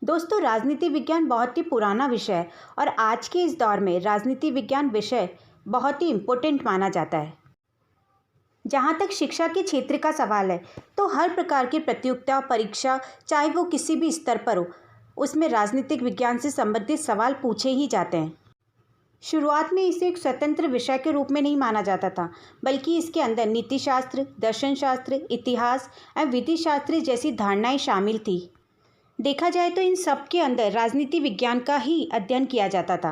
दोस्तों, राजनीति विज्ञान बहुत ही पुराना विषय है और आज के इस दौर में राजनीति विज्ञान विषय बहुत ही इम्पोर्टेंट माना जाता है। जहाँ तक शिक्षा के क्षेत्र का सवाल है, तो हर प्रकार की प्रतियोगिता परीक्षा, चाहे वो किसी भी स्तर पर हो, उसमें राजनीतिक विज्ञान से संबंधित सवाल पूछे ही जाते हैं। शुरुआत में इसे एक स्वतंत्र विषय के रूप में नहीं माना जाता था, बल्कि इसके अंदर नीतिशास्त्र, दर्शनशास्त्र, इतिहास एवं विधि शास्त्र जैसी धारणाएं शामिल थी। देखा जाए तो इन सब के अंदर राजनीति विज्ञान का ही अध्ययन किया जाता था।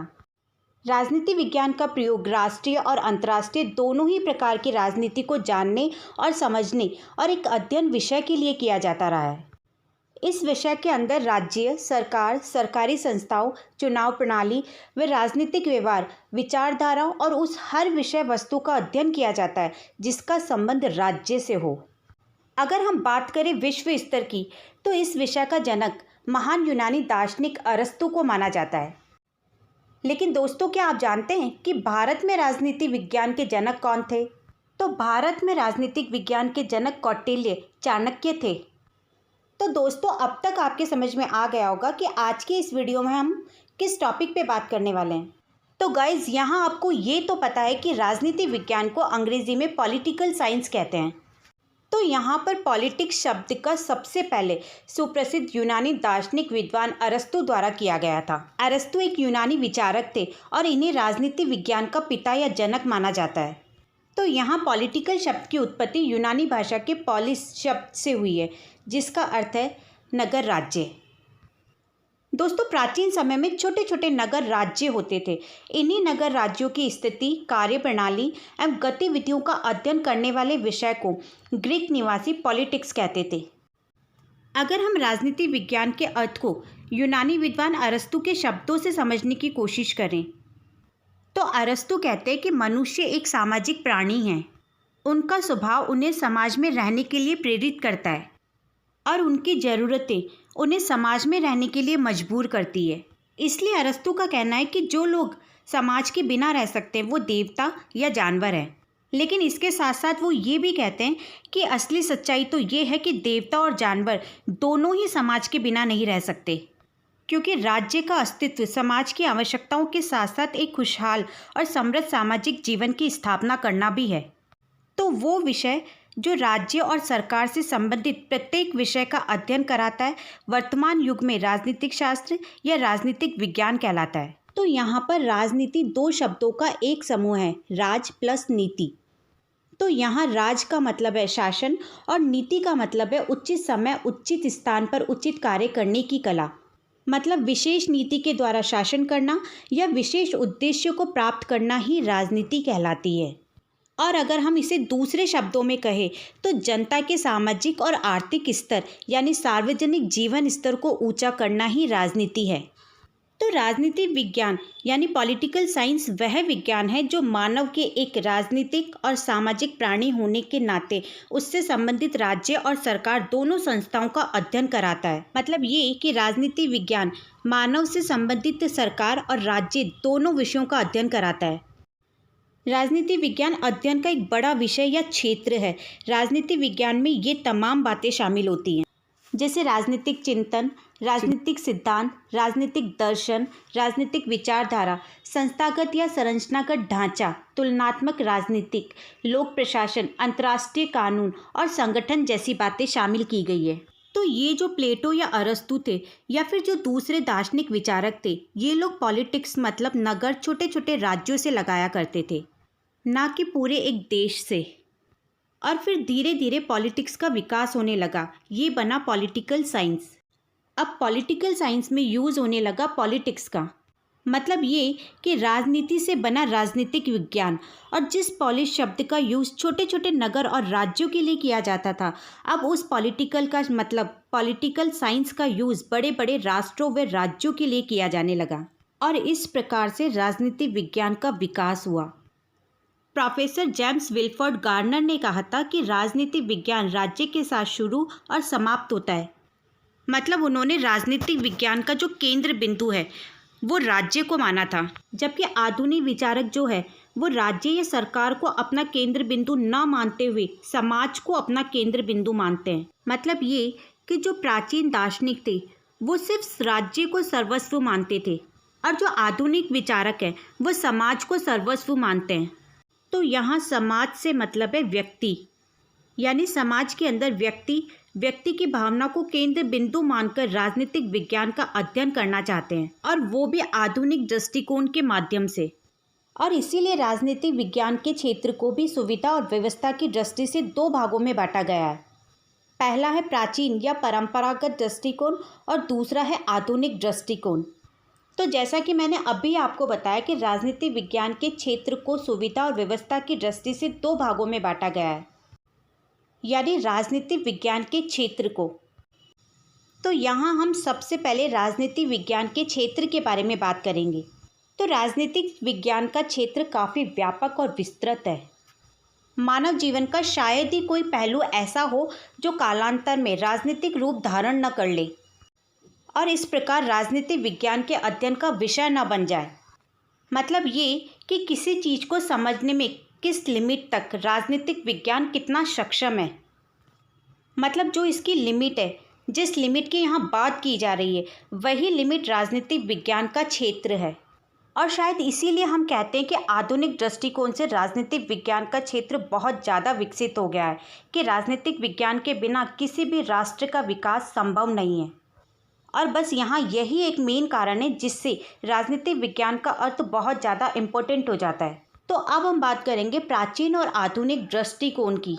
राजनीति विज्ञान का प्रयोग राष्ट्रीय और अंतर्राष्ट्रीय दोनों ही प्रकार की राजनीति को जानने और समझने और एक अध्ययन विषय के लिए किया जाता रहा है। इस विषय के अंदर राज्य, सरकार, सरकारी संस्थाओं, चुनाव प्रणाली व राजनीतिक व्यवहार, विचारधाराओं और उस हर विषय वस्तु का अध्ययन किया जाता है जिसका संबंध राज्य से हो। अगर हम बात करें विश्व स्तर की, तो इस विषय का जनक महान यूनानी दार्शनिक अरस्तु को माना जाता है। लेकिन दोस्तों, क्या आप जानते हैं कि भारत में राजनीति विज्ञान के जनक कौन थे? तो भारत में राजनीतिक विज्ञान के जनक कौटिल्य, चाणक्य थे। तो दोस्तों, अब तक आपके समझ में आ गया होगा कि आज के इस वीडियो में हम किस टॉपिक पे बात करने वाले हैं। तो गाइज, यहाँ आपको ये तो पता है कि राजनीति विज्ञान को अंग्रेजी में पॉलिटिकल साइंस कहते हैं। तो यहाँ पर पॉलिटिक्स शब्द का सबसे पहले सुप्रसिद्ध यूनानी दार्शनिक विद्वान अरस्तु द्वारा किया गया था। अरस्तु एक यूनानी विचारक थे और इन्हें राजनीति विज्ञान का पिता या जनक माना जाता है। तो यहाँ पॉलिटिकल शब्द की उत्पत्ति यूनानी भाषा के पॉलिस शब्द से हुई है, जिसका अर्थ है नगर राज्य। दोस्तों, प्राचीन समय में छोटे छोटे नगर राज्य होते थे। इन्हीं नगर राज्यों की स्थिति, कार्यप्रणाली एवं गतिविधियों का अध्ययन करने वाले विषय को ग्रीक निवासी पॉलिटिक्स कहते थे। अगर हम राजनीति विज्ञान के अर्थ को यूनानी विद्वान अरस्तु के शब्दों से समझने की कोशिश करें, तो अरस्तु कहते हैं कि मनुष्य एक सामाजिक प्राणी है। उनका स्वभाव उन्हें समाज में रहने के लिए प्रेरित करता है और उनकी ज़रूरतें उन्हें समाज में रहने के लिए मजबूर करती है। इसलिए अरस्तु का कहना है कि जो लोग समाज के बिना रह सकते हैं वो देवता या जानवर हैं। लेकिन इसके साथ साथ वो ये भी कहते हैं कि असली सच्चाई तो ये है कि देवता और जानवर दोनों ही समाज के बिना नहीं रह सकते, क्योंकि राज्य का अस्तित्व समाज की आवश्यकताओं के साथ साथ एक खुशहाल और समृद्ध सामाजिक जीवन की स्थापना करना भी है। तो वो विषय जो राज्य और सरकार से संबंधित प्रत्येक विषय का अध्ययन कराता है, वर्तमान युग में राजनीतिक शास्त्र या राजनीतिक विज्ञान कहलाता है। तो यहाँ पर राजनीति दो शब्दों का एक समूह है, राज प्लस नीति। तो यहाँ राज का मतलब है शासन और नीति का मतलब है उचित समय, उचित स्थान पर उचित कार्य करने की कला। मतलब विशेष नीति के द्वारा शासन करना या विशेष उद्देश्य को प्राप्त करना ही राजनीति कहलाती है। और अगर हम इसे दूसरे शब्दों में कहें तो जनता के सामाजिक और आर्थिक स्तर यानी सार्वजनिक जीवन स्तर को ऊंचा करना ही राजनीति है। तो राजनीति विज्ञान यानी पॉलिटिकल साइंस वह विज्ञान है जो मानव के एक राजनीतिक और सामाजिक प्राणी होने के नाते उससे संबंधित राज्य और सरकार दोनों संस्थाओं का अध्ययन कराता है। मतलब ये कि राजनीति विज्ञान मानव से संबंधित सरकार और राज्य दोनों विषयों का अध्ययन कराता है। राजनीति विज्ञान अध्ययन का एक बड़ा विषय या क्षेत्र है। राजनीति विज्ञान में ये तमाम बातें शामिल होती हैं, जैसे राजनीतिक चिंतन, राजनीतिक सिद्धांत, राजनीतिक दर्शन, राजनीतिक विचारधारा, संस्थागत या संरचनागत ढांचा, तुलनात्मक राजनीतिक, लोक प्रशासन, अंतर्राष्ट्रीय कानून और संगठन जैसी बातें शामिल की गई है। तो ये जो प्लेटो या अरस्तु थे या फिर जो दूसरे दार्शनिक विचारक थे, ये लोग पॉलिटिक्स मतलब नगर छोटे छोटे राज्यों से लगाया करते थे, ना कि पूरे एक देश से। और फिर धीरे धीरे पॉलिटिक्स का विकास होने लगा, ये बना पॉलिटिकल साइंस। अब पॉलिटिकल साइंस में यूज़ होने लगा पॉलिटिक्स का। मतलब ये कि राजनीति से बना राजनीतिक विज्ञान। और जिस पॉलिश शब्द का यूज़ छोटे छोटे नगर और राज्यों के लिए किया जाता था, अब उस पॉलिटिकल का मतलब पॉलिटिकल साइंस का यूज़ बड़े बड़े राष्ट्रों व राज्यों के लिए किया जाने लगा। और इस प्रकार से राजनीति विज्ञान का विकास हुआ। प्रोफेसर जेम्स विल्फोर्ड गार्नर ने कहा था कि राजनीति विज्ञान राज्य के साथ शुरू और समाप्त होता है। मतलब उन्होंने राजनीतिक विज्ञान का जो केंद्र बिंदु है वो राज्य को माना था, जबकि आधुनिक विचारक जो है वो राज्य या सरकार को अपना केंद्र बिंदु न मानते हुए समाज को अपना केंद्र बिंदु मानते हैं। मतलब ये कि जो प्राचीन दार्शनिक थे वो सिर्फ राज्य को सर्वस्व मानते थे और जो आधुनिक विचारक हैं वो समाज को सर्वस्व मानते हैं। तो यहाँ समाज से मतलब है व्यक्ति, यानी समाज के अंदर व्यक्ति की भावना को केंद्र बिंदु मानकर राजनीतिक विज्ञान का अध्ययन करना चाहते हैं, और वो भी आधुनिक दृष्टिकोण के माध्यम से। और इसीलिए राजनीतिक विज्ञान के क्षेत्र को भी सुविधा और व्यवस्था की दृष्टि से दो भागों में बांटा गया है। पहला है प्राचीन या परंपरागत दृष्टिकोण और दूसरा है आधुनिक दृष्टिकोण। तो जैसा कि मैंने अभी आपको बताया कि राजनीतिक विज्ञान के क्षेत्र को सुविधा और व्यवस्था की दृष्टि से दो भागों में बांटा गया है, यानी राजनीतिक विज्ञान के क्षेत्र को। तो यहाँ हम सबसे पहले राजनीतिक विज्ञान के क्षेत्र के बारे में बात करेंगे। तो राजनीतिक विज्ञान का क्षेत्र काफ़ी व्यापक और विस्तृत है। मानव जीवन का शायद ही कोई पहलू ऐसा हो जो कालांतर में राजनीतिक रूप धारण न कर ले और इस प्रकार राजनीतिक विज्ञान के अध्ययन का विषय न बन जाए। मतलब ये कि किसी चीज़ को समझने में किस लिमिट तक राजनीतिक विज्ञान कितना सक्षम है, मतलब जो इसकी लिमिट है, जिस लिमिट की यहाँ बात की जा रही है, वही लिमिट राजनीतिक विज्ञान का क्षेत्र है। और शायद इसीलिए हम कहते हैं कि आधुनिक दृष्टिकोण से राजनीतिक विज्ञान का क्षेत्र बहुत ज़्यादा विकसित हो गया है कि राजनीतिक विज्ञान के बिना किसी भी राष्ट्र का विकास संभव नहीं है। और बस यहाँ यही एक मेन कारण है जिससे राजनीतिक विज्ञान का अर्थ बहुत ज़्यादा इम्पोर्टेंट हो जाता है। तो अब हम बात करेंगे प्राचीन और आधुनिक दृष्टिकोण की।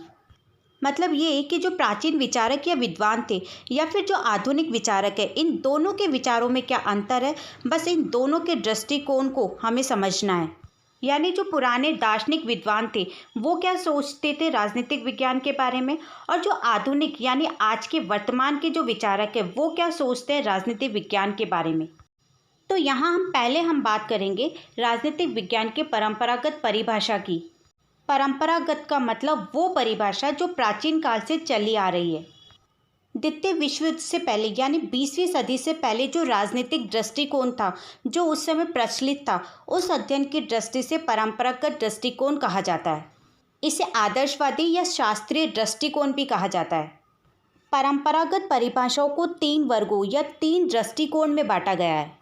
मतलब ये कि जो प्राचीन विचारक या विद्वान थे या फिर जो आधुनिक विचारक है, इन दोनों के विचारों में क्या अंतर है, बस इन दोनों के दृष्टिकोण को हमें समझना है। यानी जो पुराने दार्शनिक विद्वान थे वो क्या सोचते थे राजनीतिक विज्ञान के बारे में, और जो आधुनिक यानी आज के वर्तमान के जो विचारक है वो क्या सोचते हैं राजनीतिक विज्ञान के बारे में। तो यहाँ हम बात करेंगे राजनीतिक विज्ञान के परंपरागत परिभाषा की। परंपरागत का मतलब वो परिभाषा जो प्राचीन काल से चली आ रही है। द्वितीय विश्व युद्ध से पहले यानी 20वीं सदी से पहले जो राजनीतिक दृष्टिकोण था जो उस समय प्रचलित था, उस अध्ययन की दृष्टि से परंपरागत दृष्टिकोण कहा जाता है। इसे आदर्शवादी या शास्त्रीय दृष्टिकोण भी कहा जाता है। परंपरागत परिभाषाओं को 3 वर्गों या 3 दृष्टिकोण में बांटा गया है।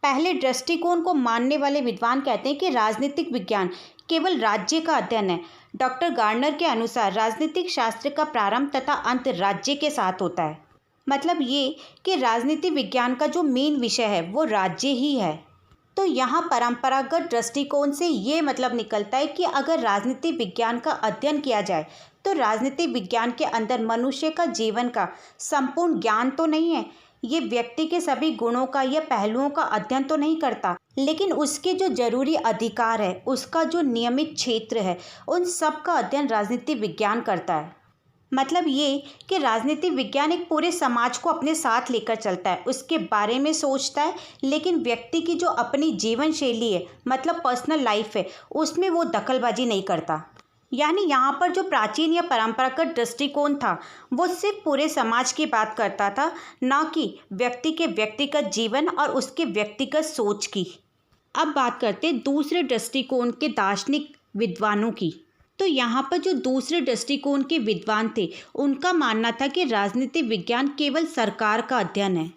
पहले दृष्टिकोण को मानने वाले विद्वान कहते हैं कि राजनीतिक विज्ञान केवल राज्य का अध्ययन है। डॉक्टर गार्नर के अनुसार राजनीतिक शास्त्र का प्रारंभ तथा अंत राज्य के साथ होता है। मतलब ये कि राजनीतिक विज्ञान का जो मेन विषय है वो राज्य ही है। तो यहाँ परंपरागत दृष्टिकोण से ये मतलब निकलता है कि अगर राजनीतिक विज्ञान का अध्ययन किया जाए तो राजनीतिक विज्ञान के अंदर मनुष्य का जीवन का संपूर्ण ज्ञान तो नहीं है, ये व्यक्ति के सभी गुणों का या पहलुओं का अध्ययन तो नहीं करता, लेकिन उसके जो जरूरी अधिकार है, उसका जो नियमित क्षेत्र है, उन सब का अध्ययन राजनीतिक विज्ञान करता है। मतलब ये कि राजनीतिक विज्ञान एक पूरे समाज को अपने साथ लेकर चलता है, उसके बारे में सोचता है, लेकिन व्यक्ति की जो अपनी जीवन शैली है, मतलब पर्सनल लाइफ है, उसमें वो दखलबाजी नहीं करता। यानी यहाँ पर जो प्राचीन या परंपरागत दृष्टिकोण था वो सिर्फ पूरे समाज की बात करता था, ना कि व्यक्ति के व्यक्तिगत जीवन और उसके व्यक्तिगत सोच की। अब बात करते हैं दूसरे दृष्टिकोण के दार्शनिक विद्वानों की। तो यहाँ पर जो दूसरे दृष्टिकोण के विद्वान थे उनका मानना था कि राजनीतिक विज्ञान केवल सरकार का अध्ययन है।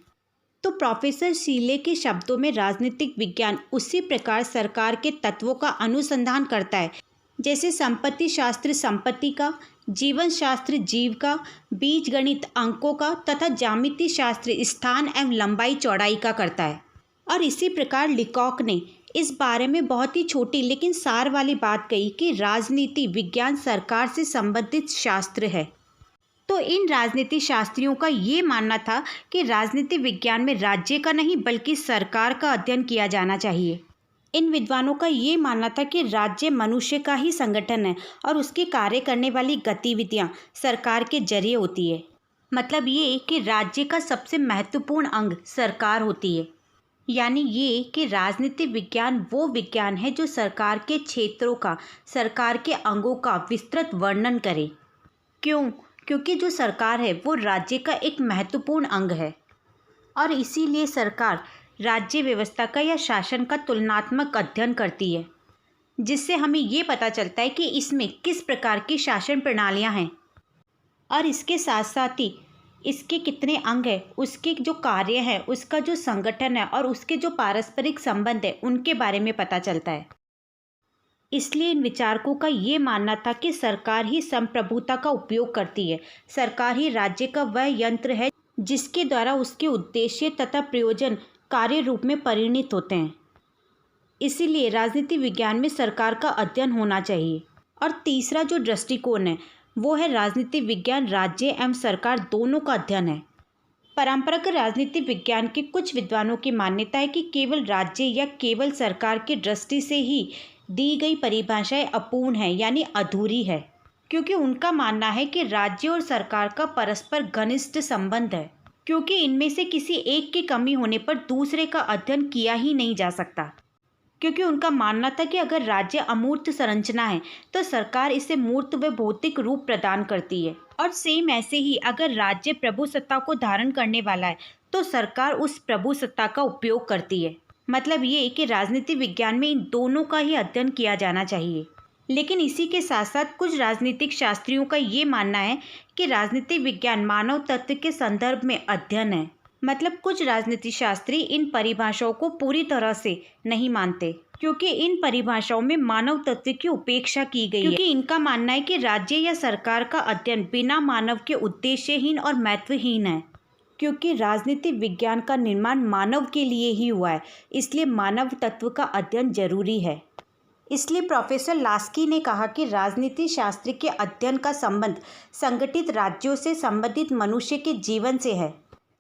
तो प्रोफेसर शीले के शब्दों में राजनीतिक विज्ञान उसी प्रकार सरकार के तत्वों का अनुसंधान करता है जैसे संपत्ति शास्त्र संपत्ति का, जीवन शास्त्र जीव का, बीज गणित अंकों का तथा ज्यामिति शास्त्र स्थान एवं लंबाई चौड़ाई का करता है। और इसी प्रकार लिकॉक ने इस बारे में बहुत ही छोटी लेकिन सार वाली बात कही कि राजनीति विज्ञान सरकार से संबंधित शास्त्र है। तो इन राजनीति शास्त्रियों का ये मानना था कि राजनीति विज्ञान में राज्य का नहीं बल्कि सरकार का अध्ययन किया जाना चाहिए। इन विद्वानों का ये मानना था कि राज्य मनुष्य का ही संगठन है और उसके कार्य करने वाली गतिविधियां सरकार के जरिए होती है। मतलब ये कि राज्य का सबसे महत्वपूर्ण अंग सरकार होती है। यानी ये कि राजनीतिक विज्ञान वो विज्ञान है जो सरकार के क्षेत्रों का, सरकार के अंगों का विस्तृत वर्णन करे। क्योंकि जो सरकार है वो राज्य का एक महत्वपूर्ण अंग है और इसीलिए सरकार राज्य व्यवस्था का या शासन का तुलनात्मक अध्ययन करती है, जिससे हमें ये पता चलता है कि इसमें किस प्रकार की शासन प्रणालियां हैं। और इसके साथ साथ ही इसके कितने अंग हैं, उसके जो कार्य है, उसका जो संगठन है और उसके जो पारस्परिक संबंध है, उनके बारे में पता चलता है। इसलिए इन विचारकों का ये मानना था कि सरकार ही संप्रभुता का उपयोग करती है। सरकार ही राज्य का वह यंत्र है जिसके द्वारा उसके उद्देश्य तथा प्रयोजन कार्य रूप में परिणित होते हैं। इसीलिए राजनीति विज्ञान में सरकार का अध्ययन होना चाहिए। और तीसरा जो दृष्टिकोण है वो है राजनीति विज्ञान राज्य एवं सरकार दोनों का अध्ययन है। परंपरागत राजनीति विज्ञान के कुछ विद्वानों की मान्यता है कि केवल राज्य या केवल सरकार की दृष्टि से ही दी गई परिभाषाएं अपूर्ण है, यानी अधूरी है, क्योंकि उनका मानना है कि राज्य और सरकार का परस्पर घनिष्ठ संबंध है, क्योंकि इनमें से किसी एक की कमी होने पर दूसरे का अध्ययन किया ही नहीं जा सकता। क्योंकि उनका मानना था कि अगर राज्य अमूर्त संरचना है तो सरकार इसे मूर्त व भौतिक रूप प्रदान करती है, और सेम ऐसे ही अगर राज्य प्रभुसत्ता को धारण करने वाला है तो सरकार उस प्रभुसत्ता का उपयोग करती है। मतलब ये कि राजनीति विज्ञान में इन दोनों का ही अध्ययन किया जाना चाहिए। लेकिन इसी के साथ साथ कुछ राजनीतिक शास्त्रियों का ये मानना है कि राजनीति विज्ञान मानव तत्व के संदर्भ में अध्ययन है। मतलब कुछ राजनीति शास्त्री इन परिभाषाओं को पूरी तरह से नहीं मानते, क्योंकि इन परिभाषाओं में मानव तत्व की उपेक्षा की गई है। क्योंकि इनका मानना है कि राज्य या सरकार का अध्ययन बिना मानव के उद्देश्यहीन और महत्वहीन है, क्योंकि राजनीति विज्ञान का निर्माण मानव के लिए ही हुआ है, इसलिए मानव तत्व का अध्ययन जरूरी है। इसलिए प्रोफेसर लास्की ने कहा कि राजनीति शास्त्र के अध्ययन का संबंध संगठित राज्यों से संबंधित मनुष्य के जीवन से है।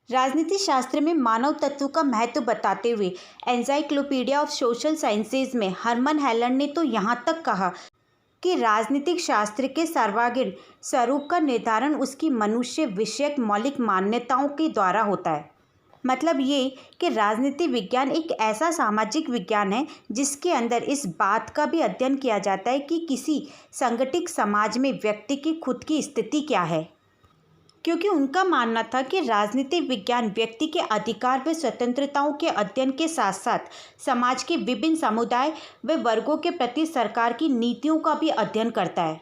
राजनीति शास्त्र में मानव तत्व का महत्व बताते हुए एनसाइक्लोपीडिया ऑफ सोशल साइंसेज में हरमन हेलन ने तो यहाँ तक कहा कि राजनीतिक शास्त्र के सर्वांगीण स्वरूप का निर्धारण उसकी मनुष्य विषयक मौलिक मान्यताओं के द्वारा होता है। मतलब ये कि राजनीति विज्ञान एक ऐसा सामाजिक विज्ञान है जिसके अंदर इस बात का भी अध्ययन किया जाता है कि किसी संगठित समाज में व्यक्ति की खुद की स्थिति क्या है। क्योंकि उनका मानना था कि राजनीतिक विज्ञान व्यक्ति के अधिकार व स्वतंत्रताओं के अध्ययन के साथ साथ समाज के विभिन्न समुदाय व वर्गों के प्रति सरकार की नीतियों का भी अध्ययन करता है।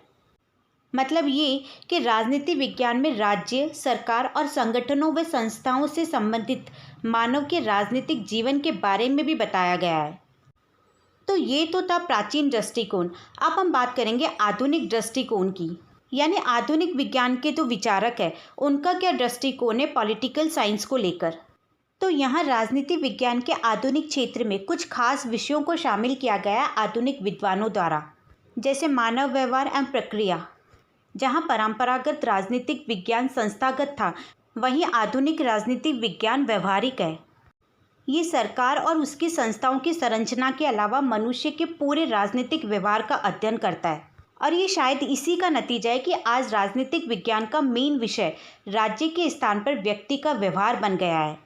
मतलब ये कि राजनीति विज्ञान में राज्य, सरकार और संगठनों व संस्थाओं से संबंधित मानव के राजनीतिक जीवन के बारे में भी बताया गया है। तो ये तो था प्राचीन दृष्टिकोण। अब हम बात करेंगे आधुनिक दृष्टिकोण की, यानी आधुनिक विज्ञान के जो विचारक है उनका क्या दृष्टिकोण है पॉलिटिकल साइंस को लेकर। तो यहाँ राजनीति विज्ञान के आधुनिक क्षेत्र में कुछ खास विषयों को शामिल किया गया आधुनिक विद्वानों द्वारा, जैसे मानव व्यवहार एवं प्रक्रिया। जहाँ परंपरागत राजनीतिक विज्ञान संस्थागत था, वहीं आधुनिक राजनीतिक विज्ञान व्यवहारिक है। ये सरकार और उसकी संस्थाओं की संरचना के अलावा मनुष्य के पूरे राजनीतिक व्यवहार का अध्ययन करता है। और ये शायद इसी का नतीजा है कि आज राजनीतिक विज्ञान का मेन विषय राज्य के स्थान पर व्यक्ति का व्यवहार बन गया है।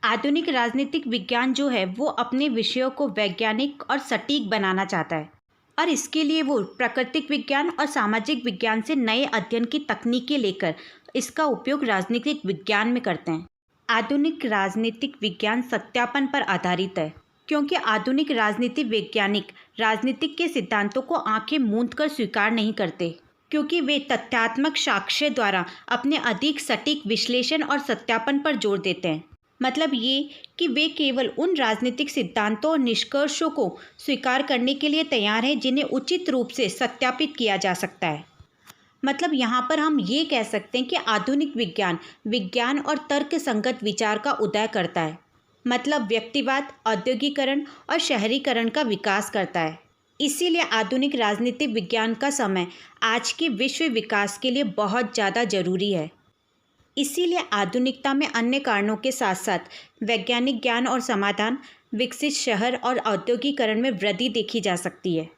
आधुनिक राजनीतिक विज्ञान जो है वो अपने विषयों को वैज्ञानिक और सटीक बनाना चाहता है, और इसके लिए वो प्राकृतिक विज्ञान और सामाजिक विज्ञान से नए अध्ययन की तकनीकें लेकर इसका उपयोग राजनीतिक विज्ञान में करते हैं। आधुनिक राजनीतिक विज्ञान सत्यापन पर आधारित है, क्योंकि आधुनिक राजनीति वैज्ञानिक राजनीतिक के सिद्धांतों को आंखें मूंद कर स्वीकार नहीं करते, क्योंकि वे तथ्यात्मक साक्ष्य द्वारा अपने अधिक सटीक विश्लेषण और सत्यापन पर जोर देते हैं। मतलब ये कि वे केवल उन राजनीतिक सिद्धांतों और निष्कर्षों को स्वीकार करने के लिए तैयार हैं जिन्हें उचित रूप से सत्यापित किया जा सकता है। मतलब यहाँ पर हम ये कह सकते हैं कि आधुनिक विज्ञान और तर्क संगत विचार का उदय करता है। मतलब व्यक्तिवाद, औद्योगिकरण और शहरीकरण का विकास करता है। इसीलिए आधुनिक राजनीतिक विज्ञान का समय आज के विश्व विकास के लिए बहुत ज़्यादा जरूरी है। इसीलिए आधुनिकता में अन्य कारणों के साथ साथ वैज्ञानिक ज्ञान और समाधान, विकसित शहर और औद्योगिकरण में वृद्धि देखी जा सकती है।